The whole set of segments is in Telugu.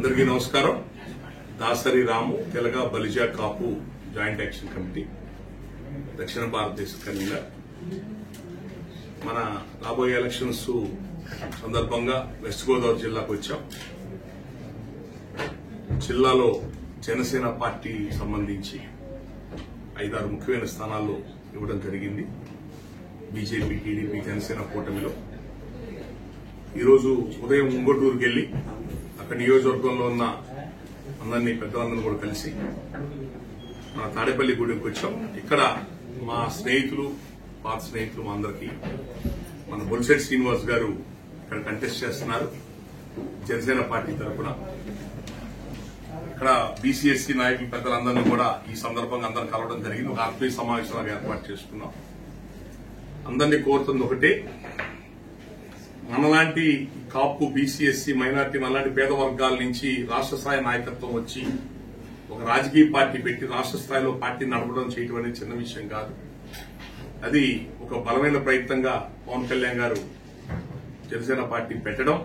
అందరికీ నమస్కారం. దాసరి రాము తెలగ బలిజా కాపు జాయింట్ యాక్షన్ కమిటీ దక్షిణ భారతదేశ కన్వీనర్. మన రాబోయే ఎలక్షన్స్ సందర్భంగా వెస్ట్ గోదావరి జిల్లాకు వచ్చాం. జిల్లాలో జనసేన పార్టీ సంబంధించి 5-6 ముఖ్యమైన స్థానాల్లో ఇవ్వడం జరిగింది. బీజేపీ, టీడీపీ, జనసేన కూటమిలో ఈరోజు ఉదయం ముంగటూరుకి వెళ్లి అక్కడ నియోజకవర్గంలో ఉన్న అందరినీ పెద్దలందరినీ కూడా కలిసి మన తాడేపల్లి గూడెంకి వచ్చాం. ఇక్కడ మా స్నేహితులు, పాత స్నేహితులు మా అందరికీ మన బొలిశెట్టి శ్రీనివాస్ గారు ఇక్కడ కంటెస్ట్ చేస్తున్నారు జనసేన పార్టీ తరఫున. ఇక్కడ బీసీఎస్సీ నాయకులు పెద్దలందరినీ కూడా ఈ సందర్భంగా అందరిని కలవడం జరిగింది. ఒక ఆత్మీయ సమావేశాలు ఏర్పాటు చేసుకున్నాం. అందరినీ కోరుతుంది ఒకటే, మనలాంటి కాపు, బీసీఎస్సీ, మైనార్టీ, మనలాంటి పేద వర్గాల నుంచి రాష్ట్ర స్థాయి నాయకత్వం వచ్చి ఒక రాజకీయ పార్టీ పెట్టి రాష్ట్ర స్థాయిలో పార్టీ నడపడం చేయడం అనేది చిన్న విషయం కాదు. అది ఒక బలమైన ప్రయత్నంగా పవన్ కళ్యాణ్ గారు జనసేన పార్టీ పెట్టడం,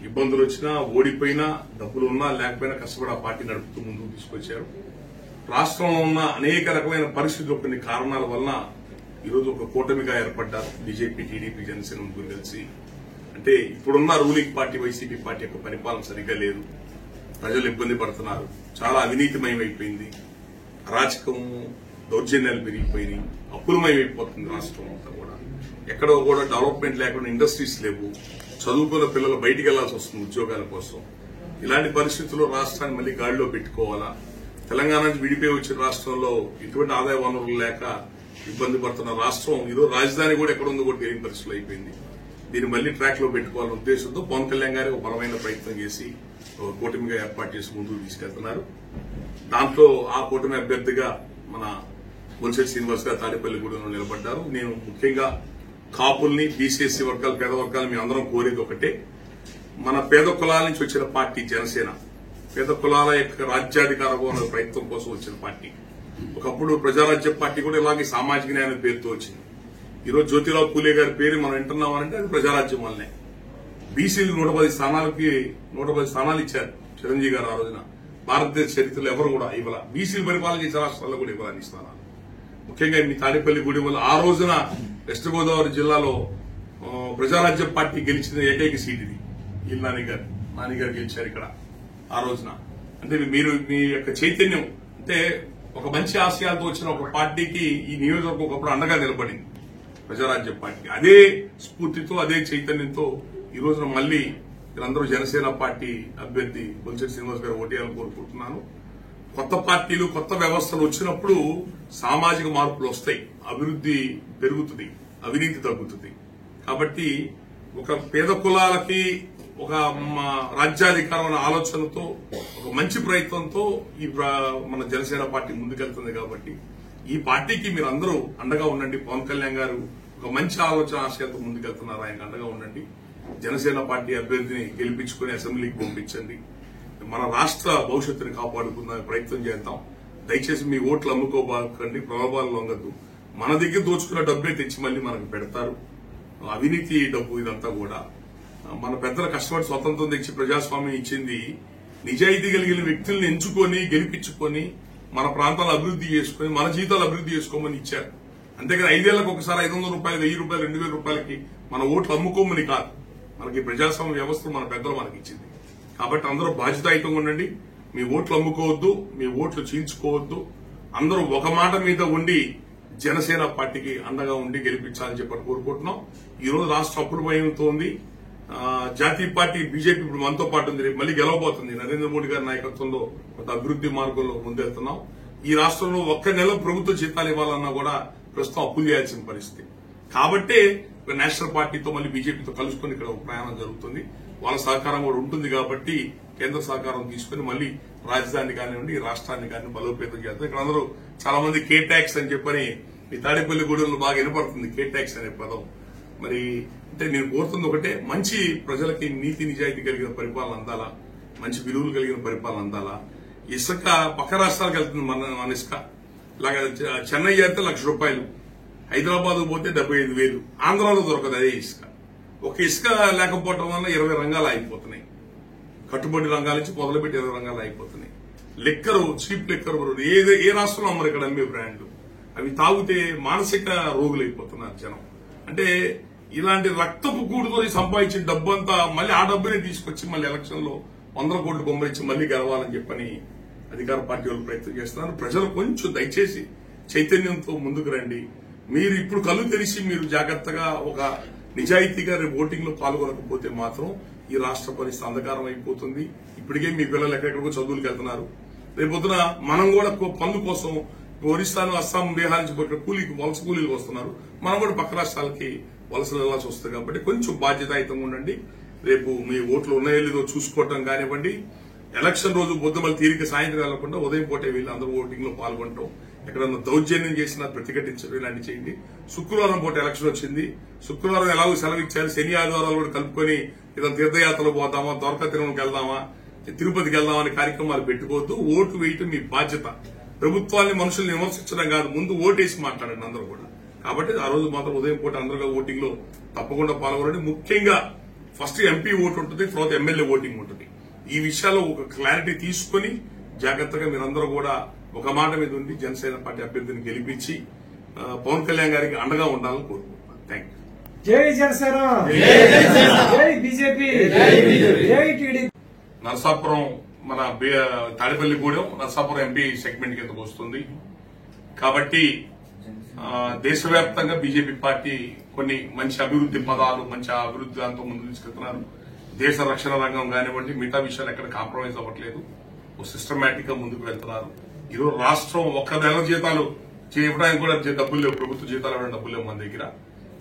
ఇబ్బందులు వచ్చినా, ఓడిపోయినా, డబ్బులు ఉన్నా లేకపోయినా కష్టపడి ఆ పార్టీ నడుపుతూ ముందుకు తీసుకొచ్చారు. రాష్ట్రంలో ఉన్న అనేక రకమైన పరిస్థితులు, కొన్ని కారణాల వలన ఈరోజు ఒక కూటమిగా ఏర్పడ్డారు బీజేపీ, టీడీపీ, జనసేన ముగ్గురు కలిసి. అంటే ఇప్పుడున్న రూలింగ్ పార్టీ వైసీపీ పార్టీ యొక్క పరిపాలన సరిగ్గా లేదు. ప్రజలు ఇబ్బంది పడుతున్నారు. చాలా అవినీతిమయమైపోయింది. అరాచకము, దౌర్జన్యాలు పెరిగిపోయినాయి. అప్పులమయమైపోతుంది రాష్ట్రం అంతా కూడా. ఎక్కడో కూడా డెవలప్మెంట్ లేకుండా ఇండస్ట్రీస్ లేవు. చదువుకున్న పిల్లలు బయటికి వెళ్లాల్సి వస్తుంది ఉద్యోగాల కోసం. ఇలాంటి పరిస్థితుల్లో రాష్ట్రాన్ని మళ్లీ గాడిలో పెట్టుకోవాలా? తెలంగాణ నుంచి విడిపోయి వచ్చిన రాష్ట్రంలో ఎటువంటి ఆదాయ వనరులు లేక ఇబ్బంది పడుతున్న రాష్ట్రం ఈరోజు రాజధాని కూడా ఎక్కడ ఉందో కూడా తెలియని పరిస్థితులు అయిపోయింది. దీన్ని మళ్లీ ట్రాక్ లో పెట్టుకోవాలనే ఉద్దేశంతో పవన్ కళ్యాణ్ గారు ఒక బలమైన ప్రయత్నం చేసి ఒక కూటమిగా ఏర్పాటు చేసి ముందుకు తీసుకెళ్తున్నారు. దాంట్లో ఆ కూటమి అభ్యర్థిగా మన బొలిశెట్టి శ్రీనివాస్ గారు తాడేపల్లి గూడెంలో నిలబడ్డారు. నేను ముఖ్యంగా కాపుల్ని, బీసీఎస్సీ వర్గాలు, పేద వర్గాలు మీ అందరం కోరేది ఒకటే, మన పేద కులాల నుంచి వచ్చిన పార్టీ జనసేన పేద కులాల యొక్క రాజ్యాధికార ప్రయత్నం కోసం వచ్చిన పార్టీ. ఒకప్పుడు ప్రజారాజ్య పార్టీ కూడా ఇలాగే సామాజిక న్యాయం పేరుతో వచ్చింది. ఈరోజు జ్యోతిరావు పూలే గారి పేరు మనం వింటున్నామంటే అది ప్రజారాజ్యం వల్లనే. బీసీలు 110 స్థానాలు ఇచ్చారు చిరంజీవి గారు ఆ రోజున. భారతదేశ చరిత్రలో ఎవరు కూడా ఇవ్వాల. బీసీలు పరిపాలన చేసే రాష్ట్రాల్లో కూడా ఇవ్వాలని స్థానాలు. ముఖ్యంగా మీ తాడేపల్లి గూడెం వల్ల ఆ రోజున వెస్ట్ గోదావరి జిల్లాలో ప్రజారాజ్యం పార్టీ గెలిచిన ఏకైక సీట్ ఇది. ఈ నానిగారు గెలిచారు ఇక్కడ ఆ రోజున. అంటే మీరు మీ యొక్క చైతన్యం, అంటే ఒక మంచి ఆశయాలతో వచ్చిన ఒక పార్టీకి ఈ నియోజకవర్గం ఒకప్పుడు అండగా నిలబడింది ప్రజారాజ్యం పార్టీ. అదే స్ఫూర్తితో, అదే చైతన్యంతో ఈ రోజున మళ్లీ వీళ్ళందరూ జనసేన పార్టీ అభ్యర్థి బొలిశెట్టి శ్రీనివాస్ గారు ఓటేయాలని కోరుకుంటున్నాను. కొత్త పార్టీలు, కొత్త వ్యవస్థలు వచ్చినప్పుడు సామాజిక మార్పులు వస్తాయి, అభివృద్ది పెరుగుతుంది, అవినీతి తగ్గుతుంది. కాబట్టి ఒక పేద కులాలకి ఒక రాజ్యాధికారం అనే ఆలోచనతో, ఒక మంచి ప్రయత్నంతో ఈ మన జనసేన పార్టీ ముందుకెళ్తుంది. కాబట్టి ఈ పార్టీకి మీరు అందరూ అండగా ఉండండి. పవన్ కళ్యాణ్ గారు ఒక మంచి ఆలోచన, ఆశయాలతో ముందుకెళ్తున్నారు. ఆయనకు అండగా ఉండండి. జనసేన పార్టీ అభ్యర్థిని గెలిపించుకుని అసెంబ్లీకి పంపించండి. మన రాష్ట్ర భవిష్యత్తుని కాపాడుకునే ప్రయత్నం చేద్దాం. దయచేసి మీ ఓట్లు అమ్ముకోబాకండి, ప్రలోభాలు లొంగద్దు. మన దగ్గర దోచుకున్న డబ్బే తెచ్చి మళ్లీ మనకు పెడతారు. అవినీతి డబ్బు ఇదంతా కూడా. మన పెద్దల కష్టపడి స్వతంత్రం తెచ్చి ప్రజాస్వామ్యం ఇచ్చింది నిజాయితీ కలిగిన వ్యక్తుల్ని ఎంచుకొని, గెలిపించుకొని, మన ప్రాంతాలు అభివృద్ది చేసుకుని, మన జీతాలు అభివృద్ది చేసుకోమని ఇచ్చారు. అంతేకాని 5 ఏళ్లకు ఒకసారి 500 రూపాయలు, 1000 రూపాయలు, 2000 రూపాయలకి మన ఓట్లు అమ్ముకోమని కాదు. మనకి ప్రజాస్వామ్య వ్యవస్థ మన పెద్దలు మనకి ఇచ్చింది. కాబట్టి అందరూ బాధ్యతాయుతంగా ఉండండి. మీ ఓట్లు అమ్ముకోవద్దు, మీ ఓట్లు చీల్చుకోవద్దు. అందరూ ఒక మాట మీద ఉండి జనసేన పార్టీకి అండగా ఉండి గెలిపించాలని చెప్పి కోరుకుంటున్నాం. ఈ రోజు రాష్ట్ర అప్పుల భయంతో ఉంది. జాతీయ పార్టీ బీజేపీ ఇప్పుడు మనతో పాటు ఉంది. రేపు మళ్లీ గెలవబోతుంది. నరేంద్ర మోడీ గారి నాయకత్వంలో కొంత అభివృద్ది మార్గంలో ముందెళ్తున్నాం. ఈ రాష్ట్రంలో ఒక్క నెల ప్రభుత్వ జీతాలు ఇవ్వాలన్నా కూడా ప్రస్తుతం అప్పులు చేయాల్సిన పరిస్థితి. కాబట్టే నేషనల్ పార్టీతో మళ్లీ బీజేపీతో కలుసుకుని ఇక్కడ ప్రయాణం జరుగుతుంది. వాళ్ళ సహకారం కూడా ఉంటుంది. కాబట్టి కేంద్ర సహకారం తీసుకుని మళ్లీ రాజధాని కానివ్వండి, రాష్ట్రాన్ని కానీ బలోపేతం చేస్తారు. ఇక్కడ అందరూ చాలా మంది కే ట్యాక్స్ అని చెప్పని ఈ తాడేపల్లి గూడెంలో బాగా వినపడుతుంది కే ట్యాక్స్ అనే పదం. మరి అంటే నేను కోరుతుంది ఒకటే, మంచి ప్రజలకి నీతి నిజాయితీ కలిగిన పరిపాలన అందాలా, మంచి విలువలు కలిగిన పరిపాలన అందాలా. ఇసుక పక్క రాష్ట్రాలకు వెళ్తుంది మన ఇసుక. ఇలాగ చెన్నై అయితే ₹1,00,000, హైదరాబాద్ పోతే 75,000. ఆంధ్రాలో దొరకదు అదే ఇసుక. ఒక ఇసుక లేకపోవడం వల్ల 20 రంగాలు ఆగిపోతున్నాయి. కట్టుబడి రంగాల నుంచి మొదలుపెట్టి 20 రంగాలు అయిపోతున్నాయి. చీప్ లిక్కర్ ఏ రాష్ట్రంలో అమ్మరు ఇక్కడ అమ్మే బ్రాండ్లు. అవి తాగితే మానసిక రోగులైపోతున్నారు జనం. అంటే ఇలాంటి రక్తపు కూడుతో సంపాదించిన డబ్బు అంతా మళ్ళీ ఆ డబ్బునే తీసుకొచ్చి మళ్ళీ ఎలక్షన్ లో 100 కోట్లు బొమ్మరిచ్చి మళ్ళీ గెలవాలని చెప్పని అధికార పార్టీ వాళ్ళు ప్రయత్నం చేస్తున్నారు. ప్రజలు కొంచెం దయచేసి చైతన్యంతో ముందుకు రండి. మీరు ఇప్పుడు కళ్ళు తెరిచి మీరు జాగ్రత్తగా ఒక నిజాయితీగా రేపు ఓటింగ్ లో పాల్గొనకపోతే మాత్రం ఈ రాష్ట్ర పరిస్థితి అంధకారం అయిపోతుంది. ఇప్పటికే మీ పిల్లలు ఎక్కడెక్కడికో చదువులకు వెళ్తున్నారు. రేపొద్దున మనం కూడా పనుల కోసం ఒరిస్సాను, అస్సాం, బీహార్ నుంచి వలస కూలీలకు వస్తున్నారు. మనం కూడా పక్క రాష్ట్రాలకి వలసలు వెళ్లాల్సి వస్తుంది. కాబట్టి కొంచెం బాధ్యతాయుతంగా ఉండండి. రేపు మీ ఓట్లు ఉన్నాయో లేదో చూసుకోవటం కానివ్వండి. ఎలక్షన్ రోజు బొద్దుమల్లి తీరిక సాయంత్రం వెళ్లకుండా ఉదయం పూటే వీళ్ళు అందరూ ఓటింగ్ లో పాల్గొనటం, ఎక్కడన్నా దౌర్జన్యం చేసినా ప్రతిఘటించడం ఇలాంటివి చేయండి. శుక్రవారం పూట ఎలక్షన్ వచ్చింది. శుక్రవారం ఎలాగో సెలవు ఇచ్చారు. శని ఆదివారాలు కూడా కలుపుకొని ఏదైనా తీర్థయాత్రలు పోతామా, ద్వారకా తిరుమలకి వెళ్దామా, తిరుపతికి వెళ్దామా అనే కార్యక్రమాలు పెట్టుకోవద్దు. ఓటు వేయటం మీ బాధ్యత. ప్రభుత్వాన్ని మనుషుల్ని విమర్శించడం కాదు, ముందు ఓటేసి మాట్లాడండి అందరూ కూడా. కాబట్టి ఆ రోజు మాత్రం ఉదయం పూట అందరూ ఓటింగ్ లో తప్పకుండా పాల్గొనండి. ముఖ్యంగా ఫస్ట్ ఎంపీ ఓటు ఉంటుంది, తర్వాత ఎమ్మెల్యే ఓటింగ్ ఉంటుంది. ఈ విషయాల్లో ఒక క్లారిటీ తీసుకుని జాగ్రత్తగా మీరందరూ కూడా ఒక మాట మీద ఉండి జనసేన పార్టీ అభ్యర్థిని గెలిపించి పవన్ కళ్యాణ్ గారికి అండగా ఉండాలని కోరుకుంటున్నాను. Thank you. జై జనసేన, జై బీజేపీ, జై టీడీపీ. నరసాపురం మన తాడేపల్లిగూడెం నరసాపురం ఎంపీ సెగ్మెంట్ కిందకు వస్తుంది. కాబట్టి దేశవ్యాప్తంగా బీజేపీ పార్టీ కొన్ని మంచి అభివృద్ది పదాలు, మంచి అభివృద్ది దాంతో ముందుకు తీసుకెళ్తున్నారు. దేశ రక్షణ రంగం కానివ్వండి, మిగతా విషయాలు ఎక్కడ కాంప్రమైజ్ అవ్వట్లేదు. సిస్టమేటిక్ గా ముందుకు వెళ్తున్నారు. ఈరోజు రాష్ట్రం ఒక్క నెల జీతాలు చేయడానికి కూడా డబ్బులు లేవు. ప్రభుత్వ జీతాలు ఇవ్వడానికి డబ్బులు లేవు మన దగ్గర.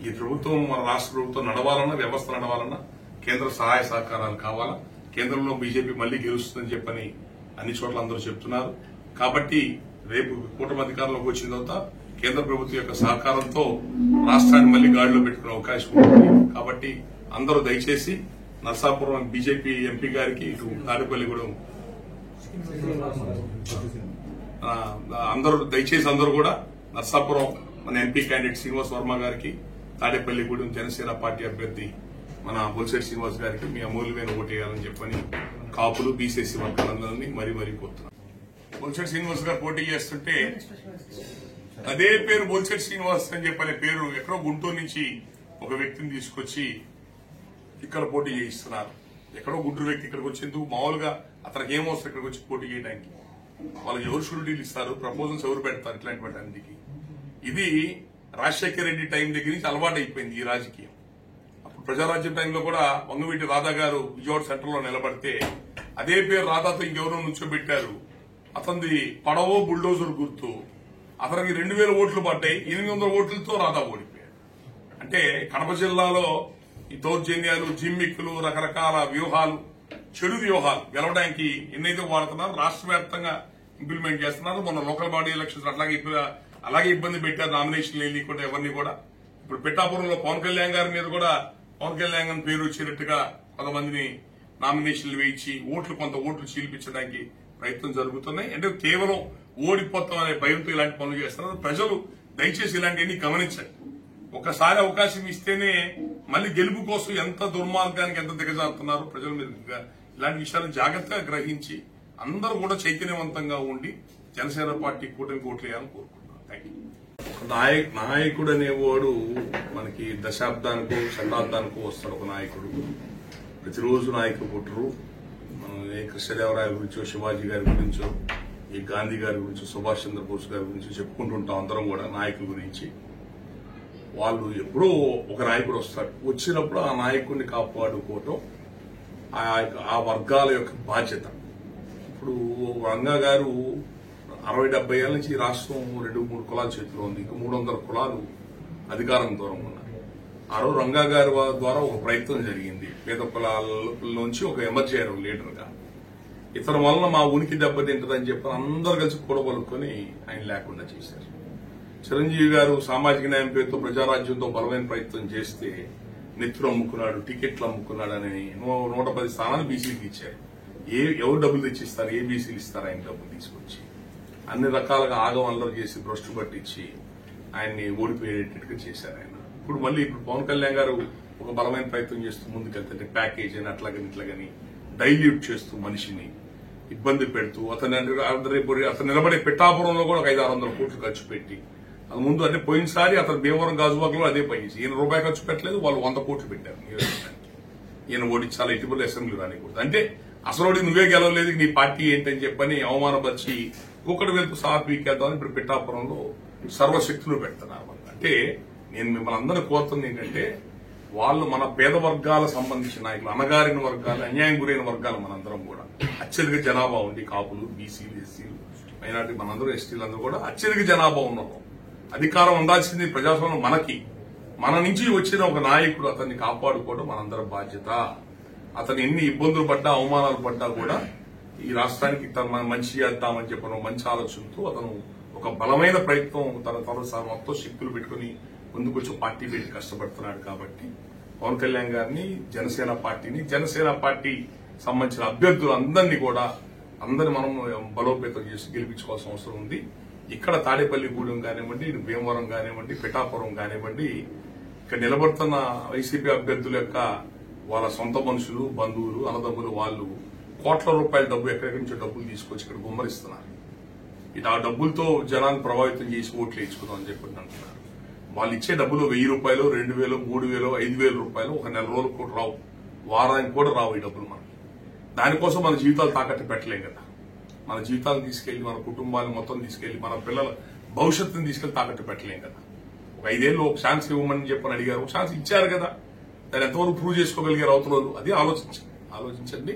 ఈ ప్రభుత్వం, మన రాష్ట్ర ప్రభుత్వం నడవాలన్నా, వ్యవస్థ నడవాలన్నా కేంద్ర సహాయ సహకారాలు కావాలా. కేంద్రంలో బీజేపీ మళ్లీ గెలుస్తుందని చెప్పని అన్ని చోట్ల అందరూ చెప్తున్నారు. కాబట్టి రేపు కూటమి అధికారంలోకి వచ్చిన తర్వాత కేంద్ర ప్రభుత్వం యొక్క సహకారంతో రాష్ట్రాన్ని మళ్లీ గాడిలో పెట్టుకునే అవకాశం ఉంటుంది. కాబట్టి అందరూ దయచేసి నరసాపురం బీజేపీ ఎంపీ గారికి, ఇటు తాడేపల్లిగూడెం అందరూ కూడా నరసాపురం మన ఎంపీ క్యాండిడేట్ శ్రీనివాస్ వర్మ గారికి, తాడేపల్లిగూడెం జనసేన పార్టీ అభ్యర్థి మన బొలిశెట్టి శ్రీనివాస్ గారికి మీ అమూల్యమైన ఓటేయాలని చెప్పని కాపులు, బీసీసీ వర్గాలందరినీ మరీ కోరుతున్నారు. బొలిశెట్టి శ్రీనివాస్ గారు పోటీ చేస్తుంటే అదే పేరు బొలిశెట్టి శ్రీనివాస్ అని చెప్పనే పేరు ఎక్కడో గుంటూరు నుంచి ఒక వ్యక్తిని తీసుకొచ్చి ఇక్కడ పోటీ చేయిస్తున్నారు. ఎక్కడో గుంటూరు వ్యక్తి ఇక్కడికి వచ్చేందుకు మామూలుగా అతనికి ఏమొస్తారు ఇక్కడికి వచ్చి పోటీ చేయడానికి? వాళ్ళకి ఎవరు షూరిటీలు ఇస్తారు, ప్రపోజల్స్ ఎవరు పెడతారు? ఇట్లాంటి అందుకే ఇది రాజశేఖర రెడ్డి టైం దగ్గర నుంచి అలవాటు అయిపోయింది ఈ రాజకీయం. అప్పుడు ప్రజారాజ్యం టైంలో కూడా వంగవీటి రాధా గారు విజయవాడ సెంటర్ లో నిలబడితే అదే పేరు రాధాతో ఇంకెవరో నుంచోబెట్టారు. అతనిది పడవో బుల్డోజర్ గుర్తు. అతనికి 2000 ఓట్లు పడ్డాయి. 800 ఓట్లతో రాధా ఓడిపోయాడు. అంటే కడప జిల్లాలో ఈ దౌర్జన్యాలు, జిమ్మిక్కులు, రకరకాల వ్యూహాలు, చెడు వ్యూహాలు గెలవడానికి ఎన్నైతే వాడుతున్నారు రాష్ట్ర వ్యాప్తంగా ఇంప్లిమెంట్ చేస్తున్నారు. మొన్న లోకల్ బాడీ ఎలక్షన్స్ అలాగే ఇబ్బంది పెట్టారు. నామినేషన్లు లేకుండా ఎవరిని కూడా. ఇప్పుడు పిఠాపురంలో పవన్ కళ్యాణ్ గారి మీద కూడా పవన్ కళ్యాణ్ గారి పేరు వచ్చేటట్టుగా కొంతమందిని నామినేషన్లు వేయించి కొంత ఓట్లు చీల్పించడానికి ప్రయత్నం జరుగుతున్నాయి. అంటే కేవలం ఓడిపోతాం అనే భయంతో ఇలాంటి పనులు చేస్తున్నారు. ప్రజలు దయచేసి ఇలాంటివన్నీ గమనించండి. ఒకసారి అవకాశం ఇస్తేనే మళ్లీ గెలుపు కోసం ఎంత దుర్మార్గానికి ఎంత దిగజారుతున్నారు ప్రజలు. మీరు ఇలాంటి విషయాలను జాగ్రత్తగా గ్రహించి అందరూ కూడా చైతన్యవంతంగా ఉండి జనసేన పార్టీ కూటమికి ఓట్లు వేయాలని కోరుకుంటున్నాను. Thank you. నాయకుడు అనేవాడు మనకి దశాబ్దానికో శతాబ్దానికో వస్తాడు. ఒక నాయకుడు ప్రతిరోజు నాయకుడు పుట్టరు. మనం ఏ కృష్ణదేవరాయ గురించో, శివాజీ గారి గురించో, ఈ గాంధీ గారి గురించో, సుభాష్ చంద్రబోస్ గారి గురించి చెప్పుకుంటుంటాం అందరం కూడా. నాయకుల గురించి వాళ్ళు ఎప్పుడో ఒక నాయకుడు వస్తాడు. వచ్చినప్పుడు ఆ నాయకుడిని కాపాడుకోవటం ఆ వర్గాల యొక్క బాధ్యత. ఇప్పుడు రంగా గారు 60-70 ఏళ్ల నుంచి రాష్ట్రం 2-3 కులాల చేతిలో ఉంది. ఇంకా 300 కులాలు అధికారం దూరంగా ఉన్నారు. ఆ రోజు రంగా గారి ద్వారా ఒక ప్రయత్నం జరిగింది. పేద కులాల్లోంచి ఒక ఎమర్జీ అయ్యారు లీడర్ గా. ఇతని వలన మా ఉనికి దెబ్బతింటదని చెప్పి అందరూ కలిసి కూడబలుకొని ఆయన లేకుండా చేశారు. చిరంజీవి గారు సామాజిక న్యాయం పేరుతో ప్రజారాజ్యంతో బలమైన ప్రయత్నం చేస్తే నెత్తులు అమ్ముకున్నాడు, టికెట్లు అమ్ముకున్నాడు అని 110 స్థానాలు బీసీలకు ఇచ్చారు. ఎవరు డబ్బులు తెచ్చిస్తారు? ఏ బీసీలు ఇస్తారు ఆయన డబ్బులు తీసుకొచ్చి? అన్ని రకాలుగా ఆగం అల్లరి చేసి భ్రష్టు పట్టించి ఆయన్ని ఓడిపోయేటట్టుగా చేశారు ఆయన. ఇప్పుడు పవన్ కళ్యాణ్ గారు ఒక బలమైన ప్రయత్నం చేస్తూ ముందుకెళ్తుంటే ప్యాకేజ్ అని అట్లాగని ఇట్లాగని డైల్యూట్ చేస్తూ మనిషిని ఇబ్బంది పెడుతూ అతను నిలబడే పిఠాపురంలో కూడా ఒక 500-600 కోట్లు ఖర్చు పెట్టి అది ముందు అంటే పోయినసారి అతను భీమవరం గాజువాకలో అదే పని చేసి ఈయన రూపాయి ఖర్చు పెట్టలేదు, వాళ్ళు 100 కోట్లు పెట్టారు ఈయన ఓడించాలి, ఇటీవల అసెంబ్లీ రానికూడదు అంటే అసలు నువ్వే గెలవలేదు నీ పార్టీ ఏంటని చెప్పని అవమానపరిచి ఒకటి వైపు సార్ పీకేద్దామని ఇప్పుడు పిఠాపురంలో సర్వశక్తులు పెడుతున్నారు. అంటే నేను మిమ్మల్ని అందరూ కోరుతుంది ఏంటంటే వాళ్ళు మన పేద వర్గాలకు సంబంధించిన నాయకులు, అణగారిన వర్గాలు, అన్యాయం గురైన వర్గాలు మనందరం కూడా అత్యధిక జనాభా ఉంది. కాపులు, బీసీలు, ఎస్సీలు, మైనార్టీ మనందరూ ఎస్టీలు అందరూ కూడా అత్యధిక జనాభా ఉన్నాము. అధికారం ఉండాల్సింది ప్రజాస్వామ్యం మనకి. మన నుంచి వచ్చిన ఒక నాయకుడు అతన్ని కాపాడుకోవడం మనందరం బాధ్యత. అతను ఎన్ని ఇబ్బందులు పడ్డా అవమానాలు పడ్డా కూడా ఈ రాష్ట్రానికి మంచి చేద్దామని చెప్పిన మంచి ఆలోచనతో అతను ఒక బలమైన ప్రయత్నం తన మొత్తం శక్తులు పెట్టుకుని ముందుకొచ్చి పార్టీ పెట్టి కష్టపడుతున్నాడు. కాబట్టి పవన్ కళ్యాణ్ గారిని, జనసేన పార్టీని, జనసేన పార్టీ సంబంధించిన అభ్యర్థులు అందరినీ కూడా మనం బలోపేతం చేసి గెలిపించుకోవాల్సిన అవసరం ఉంది. ఇక్కడ తాడేపల్లిగూడెం కానివ్వండి, భీమవరం కానివ్వండి, పిఠాపురం కానివ్వండి, ఇక్కడ నిలబడుతున్న వైసీపీ అభ్యర్థుల యొక్క వాళ్ళ సొంత మనుషులు, బంధువులు, అన్నదమ్ములు వాళ్ళు కోట్ల రూపాయల డబ్బు ఎక్కడి నుంచో డబ్బులు తీసుకొచ్చి ఇక్కడ గుమ్మరిస్తున్నారు. ఇటు ఆ డబ్బులతో జనాన్ని ప్రభావితం చేసి ఓట్లు వేయించుకుందాం అని చెప్పి అంటున్నారు. వాళ్ళు ఇచ్చే డబ్బులు 1000 రూపాయలు, 2000, 3000, 5000 రూపాయలు ఒక నెల రోజులకు కూడా రావు, వారానికి కూడా రావు ఈ డబ్బులు మనకి. దానికోసం మన జీవితాలు తాకట్టు పెట్టలేం కదా. మన జీవితాలను తీసుకెళ్లి, మన కుటుంబాలను మొత్తం తీసుకెళ్లి, మన పిల్లల భవిష్యత్తుని తీసుకెళ్లి తాకట్టు పెట్టలేం కదా. ఒక 5 ఏళ్ళు ఒక ఛాన్స్ ఇవ్వమని చెప్పని అడిగారు, ఒక ఛాన్స్ ఇచ్చారు కదా. దాన్ని ఎంతవరకు ప్రూవ్ చేసుకోగలిగారు అవతల అది ఆలోచించండి.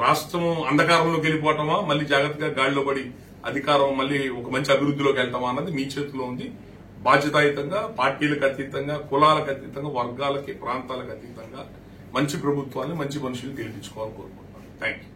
రాష్ట్రం అంధకారంలోకి వెళ్ళిపోవటమా, మళ్ళీ జాగ్రత్తగా గాడిలో పడి అధికారం మళ్ళీ ఒక మంచి అభివృద్ధిలోకి వెళ్తామా అన్నది మీ చేతిలో ఉంది. బాధ్యతాయుతంగా, పార్టీలకు అతీతంగా, కులాలకు అతీతంగా, వర్గాలకి, ప్రాంతాలకు అతీతంగా మంచి ప్రభుత్వాన్ని, మంచి మనుషుల్ని గెలిపించుకోవాలని కోరుకుంటున్నాను. Thank you.